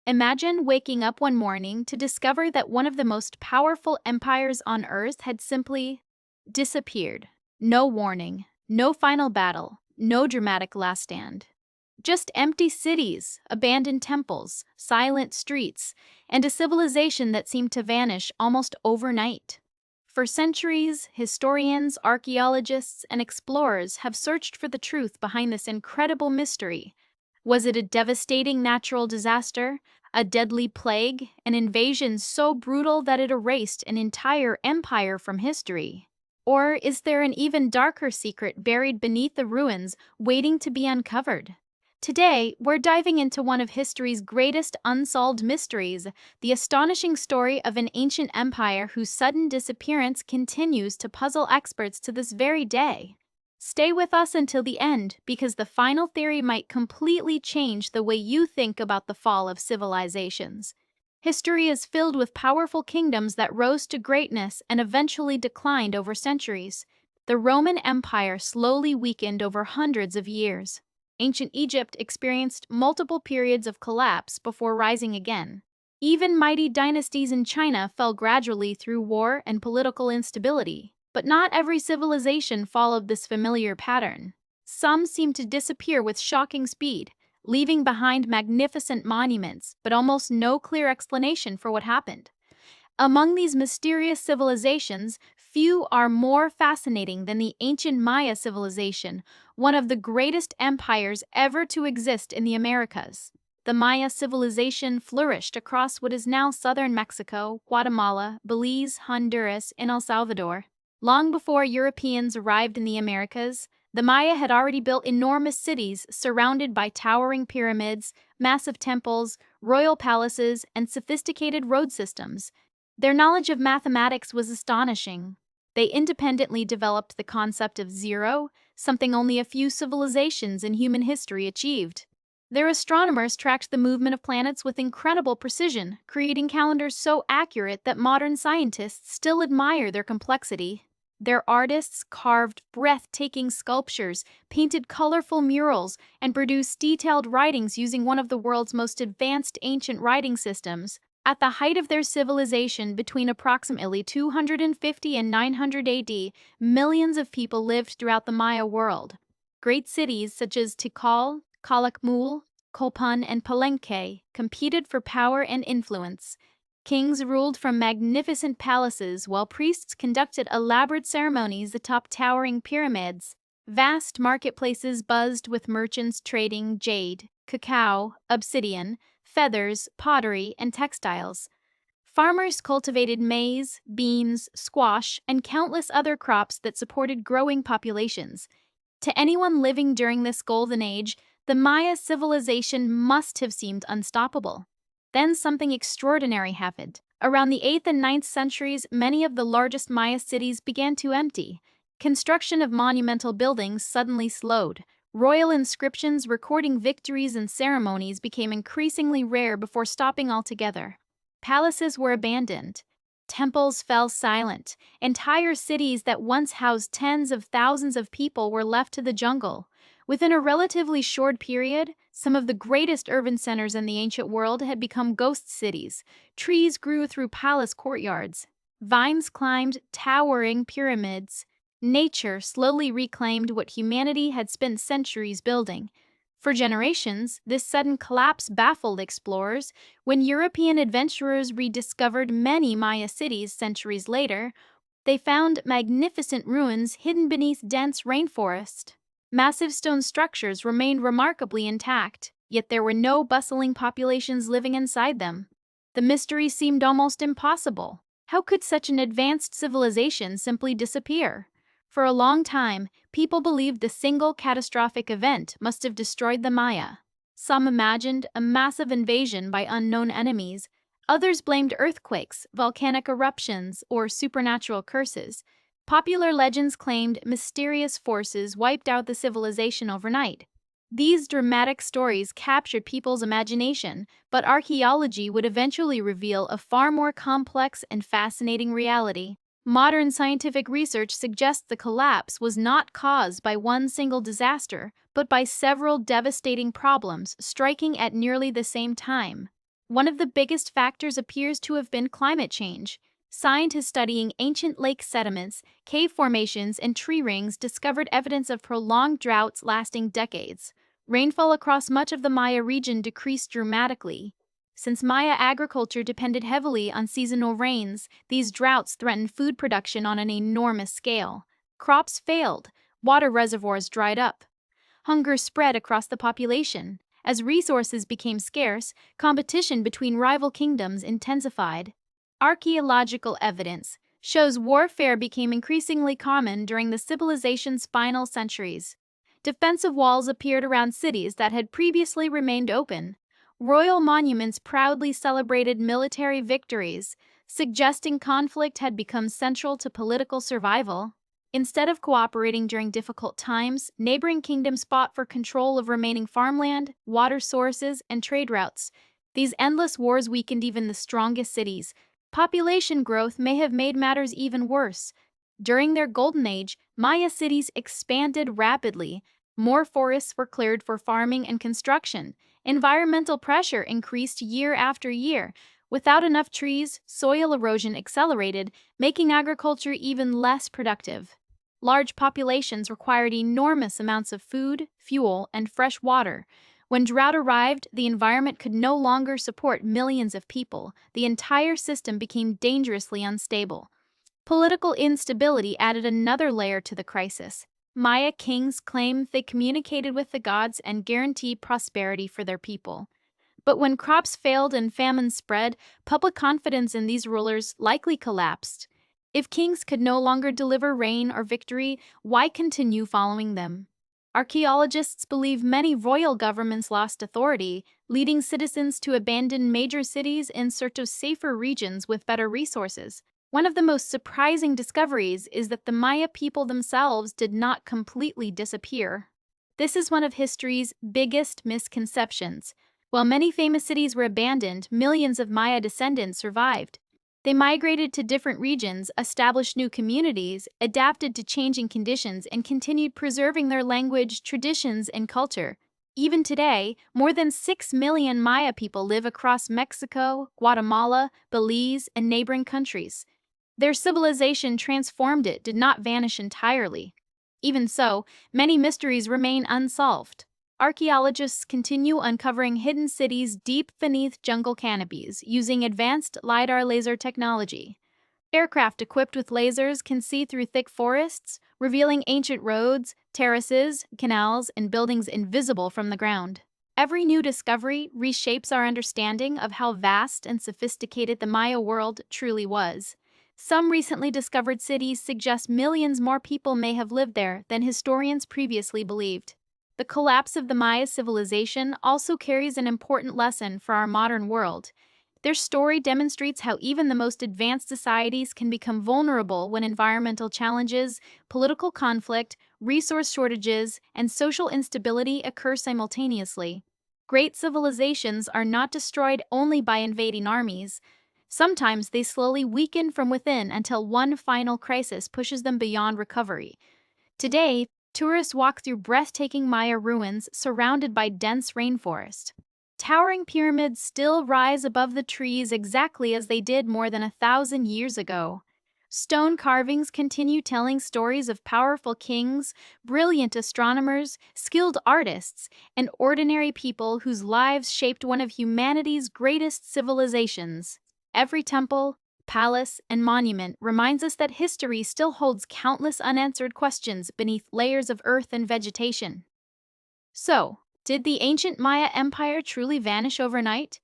Imagine waking up one morning to discover that one of the most powerful empires on Earth had simply disappeared. No warning, no final battle, no dramatic last stand. Just empty cities, abandoned temples, silent streets, and a civilization that seemed to vanish almost overnight. For centuries, historians, archaeologists, and explorers have searched for the truth behind this incredible mystery. Was it a devastating natural disaster, a deadly plague, an invasion so brutal that it erased an entire empire from history? Or is there an even darker secret buried beneath the ruins, waiting to be uncovered? Today, we're diving into one of history's greatest unsolved mysteries, the astonishing story of an ancient empire whose sudden disappearance continues to puzzle experts to this very day. Stay with us until the end, because the final theory might completely change the way you think about the fall of civilizations. History is filled with powerful kingdoms that rose to greatness and eventually declined over centuries. The Roman Empire slowly weakened over hundreds of years. Ancient Egypt experienced multiple periods of collapse before rising again. Even mighty dynasties in China fell gradually through war and political instability. But not every civilization followed this familiar pattern. Some seemed to disappear with shocking speed, leaving behind magnificent monuments, but almost no clear explanation for what happened. Among these mysterious civilizations, few are more fascinating than the ancient Maya civilization, one of the greatest empires ever to exist in the Americas. The Maya civilization flourished across what is now southern Mexico, Guatemala, Belize, Honduras, and El Salvador. Long before Europeans arrived in the Americas, the Maya had already built enormous cities surrounded by towering pyramids, massive temples, royal palaces, and sophisticated road systems. Their knowledge of mathematics was astonishing. They independently developed the concept of zero, something only a few civilizations in human history achieved. Their astronomers tracked the movement of planets with incredible precision, creating calendars so accurate that modern scientists still admire their complexity. Their artists carved breathtaking sculptures, painted colorful murals, and produced detailed writings using one of the world's most advanced ancient writing systems. At the height of their civilization, between approximately 250 and 900 AD, millions of people lived throughout the Maya world. Great cities such as Tikal, Calakmul, Copan, and Palenque competed for power and influence. Kings ruled from magnificent palaces, while priests conducted elaborate ceremonies atop towering pyramids. Vast marketplaces buzzed with merchants trading jade, cacao, obsidian, feathers, pottery, and textiles. Farmers cultivated maize, beans, squash, and countless other crops that supported growing populations. To anyone living during this golden age, the Maya civilization must have seemed unstoppable. Then something extraordinary happened. Around the 8th and 9th centuries, many of the largest Maya cities began to empty. Construction of monumental buildings suddenly slowed. Royal inscriptions recording victories and ceremonies became increasingly rare before stopping altogether. Palaces were abandoned. Temples fell silent. Entire cities that once housed tens of thousands of people were left to the jungle. Within a relatively short period, some of the greatest urban centers in the ancient world had become ghost cities. Trees grew through palace courtyards. Vines climbed towering pyramids. Nature slowly reclaimed what humanity had spent centuries building. For generations, this sudden collapse baffled explorers. When European adventurers rediscovered many Maya cities centuries later, they found magnificent ruins hidden beneath dense rainforest. Massive stone structures remained remarkably intact, yet there were no bustling populations living inside them. The mystery seemed almost impossible. How could such an advanced civilization simply disappear? For a long time, people believed a single catastrophic event must have destroyed the Maya. Some imagined a massive invasion by unknown enemies. Others blamed earthquakes, volcanic eruptions, or supernatural curses. Popular legends claimed mysterious forces wiped out the civilization overnight. These dramatic stories captured people's imagination, but archaeology would eventually reveal a far more complex and fascinating reality. Modern scientific research suggests the collapse was not caused by one single disaster, but by several devastating problems striking at nearly the same time. One of the biggest factors appears to have been climate change. Scientists studying ancient lake sediments, cave formations, and tree rings discovered evidence of prolonged droughts lasting decades. Rainfall across much of the Maya region decreased dramatically. Since Maya agriculture depended heavily on seasonal rains, these droughts threatened food production on an enormous scale. Crops failed, water reservoirs dried up. Hunger spread across the population. As resources became scarce, competition between rival kingdoms intensified. Archaeological evidence shows warfare became increasingly common during the civilization's final centuries. Defensive walls appeared around cities that had previously remained open. Royal monuments proudly celebrated military victories, suggesting conflict had become central to political survival. Instead of cooperating during difficult times, neighboring kingdoms fought for control of remaining farmland, water sources, and trade routes. These endless wars weakened even the strongest cities. Population growth may have made matters even worse. During their golden age, Maya cities expanded rapidly. More forests were cleared for farming and construction. Environmental pressure increased year after year. Without enough trees, soil erosion accelerated, making agriculture even less productive. Large populations required enormous amounts of food, fuel, and fresh water. When drought arrived, the environment could no longer support millions of people. The entire system became dangerously unstable. Political instability added another layer to the crisis. Maya kings claimed they communicated with the gods and guaranteed prosperity for their people. But when crops failed and famine spread, public confidence in these rulers likely collapsed. If kings could no longer deliver rain or victory, why continue following them? Archaeologists believe many royal governments lost authority, leading citizens to abandon major cities in search of safer regions with better resources. One of the most surprising discoveries is that the Maya people themselves did not completely disappear. This is one of history's biggest misconceptions. While many famous cities were abandoned, millions of Maya descendants survived. They migrated to different regions, established new communities, adapted to changing conditions, and continued preserving their language, traditions, and culture. Even today, more than 6 million Maya people live across Mexico, Guatemala, Belize, and neighboring countries. Their civilization transformed it, did not vanish entirely. Even so, many mysteries remain unsolved. Archaeologists continue uncovering hidden cities deep beneath jungle canopies using advanced LiDAR laser technology. Aircraft equipped with lasers can see through thick forests, revealing ancient roads, terraces, canals, and buildings invisible from the ground. Every new discovery reshapes our understanding of how vast and sophisticated the Maya world truly was. Some recently discovered cities suggest millions more people may have lived there than historians previously believed. The collapse of the Maya civilization also carries an important lesson for our modern world. Their story demonstrates how even the most advanced societies can become vulnerable when environmental challenges, political conflict, resource shortages, and social instability occur simultaneously. Great civilizations are not destroyed only by invading armies. Sometimes they slowly weaken from within until one final crisis pushes them beyond recovery. Today, tourists walk through breathtaking Maya ruins surrounded by dense rainforest. Towering pyramids still rise above the trees exactly as they did more than 1,000 years ago. Stone carvings continue telling stories of powerful kings, brilliant astronomers, skilled artists, and ordinary people whose lives shaped one of humanity's greatest civilizations. Every temple, palace, and monument reminds us that history still holds countless unanswered questions beneath layers of earth and vegetation. So, did the ancient Maya Empire truly vanish overnight?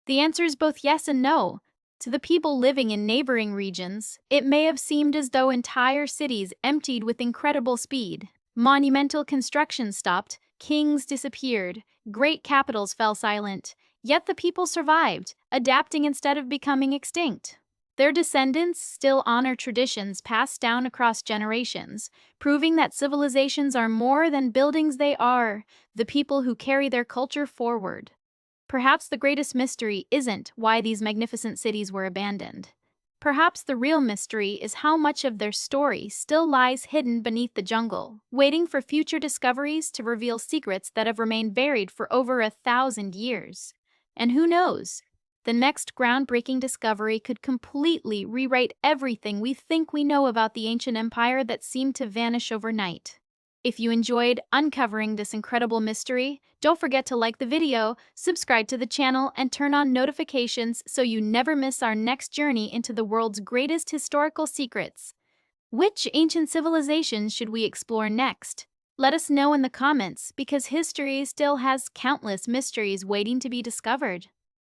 The answer is both yes and no. To the people living in neighboring regions, it may have seemed as though entire cities emptied with incredible speed. Monumental construction stopped, kings disappeared, great capitals fell silent, yet the people survived, adapting instead of becoming extinct. Their descendants still honor traditions passed down across generations, proving that civilizations are more than buildings, they are the people who carry their culture forward. Perhaps the greatest mystery isn't why these magnificent cities were abandoned. Perhaps the real mystery is how much of their story still lies hidden beneath the jungle, waiting for future discoveries to reveal secrets that have remained buried for over 1,000 years. And who knows? The next groundbreaking discovery could completely rewrite everything we think we know about the ancient empire that seemed to vanish overnight. If you enjoyed uncovering this incredible mystery, don't forget to like the video, subscribe to the channel, and turn on notifications so you never miss our next journey into the world's greatest historical secrets. Which ancient civilizations should we explore next? Let us know in the comments because history still has countless mysteries waiting to be discovered.